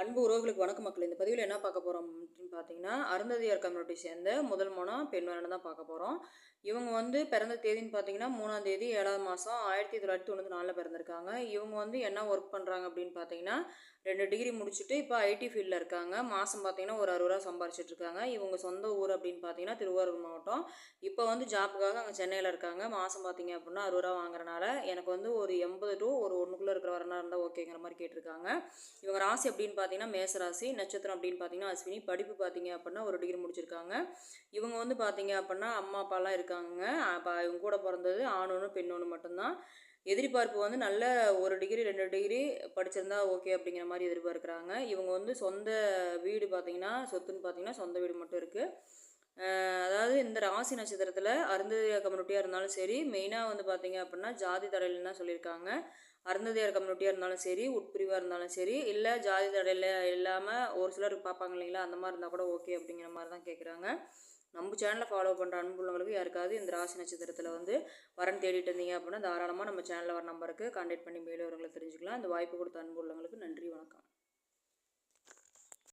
அன்பு உறவுகளுக்கு வணக்கம் மக்கள். இந்த பதிவில் என்ன பார்க்க போகிறோம் அப்படின்னு பார்த்தீங்கன்னா, அருந்ததியர் கம்யூனிட்டி சேர்ந்த முதல் மனம் பெண் மகனை தான் பார்க்க போகிறோம். இவங்க வந்து பிறந்த தேதின்னு பார்த்தீங்கன்னா 3ஆம் தேதி 7ஆம் மாதம் 1994 பிறந்திருக்காங்க. இவங்க வந்து என்ன ஒர்க் பண்ணுறாங்க அப்படின்னு பார்த்தீங்கன்னா, 2 டிகிரி முடிச்சுட்டு இப்போ ஐடி ஃபீல்டில் இருக்காங்க. மாதம் பார்த்தீங்கன்னா ஒரு 60 ரூபா சம்பாரிச்சிட்டு இருக்காங்க. இவங்க சொந்த ஊர் அப்படின்னு பார்த்தீங்கன்னா திருவாரூர் மாவட்டம். இப்போ வந்து ஜாப்புக்காக அங்கே சென்னையில் இருக்காங்க. மாதம் பார்த்தீங்க அப்படின்னா 60 ரூபா வாங்குறனால எனக்கு வந்து ஒரு 80 டு ஒரு 1க்குள்ளே இருக்கிற வரனா இருந்தால் ஓகேங்கிற மாதிரி கேட்டிருக்காங்க. இவங்க ராசி அப்படின்னு பார்த்தீங்கன்னா மேச ராசி, நட்சத்திரம் அப்படின்னு பார்த்தீங்கன்னா அஸ்வினி, படிப்பு பார்த்தீங்க அப்படின்னா ஒரு டிகிரி முடிச்சிருக்காங்க. இவங்க வந்து பார்த்தீங்க அப்படின்னா அம்மா அப்பாலாம் இருக்காங்க. அப்போ இவங்க கூட பிறந்தது ஆண் ஒன்று பெண் ஒன்று மட்டும்தான். எதிர்பார்ப்பு வந்து நல்ல ஒரு டிகிரி 2 டிகிரி படிச்சிருந்தா ஓகே அப்படிங்கிற மாதிரி எதிர்பார்க்குறாங்க. இவங்க வந்து சொந்த வீடு பார்த்தீங்கன்னா சொத்துன்னு பார்த்தீங்கன்னா சொந்த வீடு மட்டும் இருக்குது. அதாவது இந்த ராசி நட்சத்திரத்தில் அருந்ததியர் கம்யூனிட்டியாக இருந்தாலும் சரி, மெயினாக வந்து பார்த்தீங்க அப்படின்னா ஜாதி தடையில்னு தான் சொல்லியிருக்காங்க. அருந்ததியர் கம்யூனிட்டியாக இருந்தாலும் சரி, உட்பிரிவாக இருந்தாலும் சரி, இல்லை ஜாதி தடையில் இல்லாமல் ஒரு சிலர் பார்ப்பாங்க இல்லைங்களா, அந்த மாதிரி இருந்தால் கூட ஓகே அப்படிங்கிற மாதிரி தான் கேட்குறாங்க. நம்ம சேனலை ஃபாலோ பண்ணுற அன்புள்ளவங்களுக்கு யாருக்காவது இந்த ராசி நட்சத்திரத்தில் வந்து வரன் தேடிட்டு இருந்தீங்க அப்படின்னா தாராளமாக நம்ம சேனலில் வர நம்பருக்கு கான்டாக்ட் பண்ணி மேலும் விவரங்களை தெரிஞ்சுக்கலாம். இந்த வாய்ப்பு கொடுத்த அன்புள்ளவங்களுக்கு நன்றி, வணக்கம்.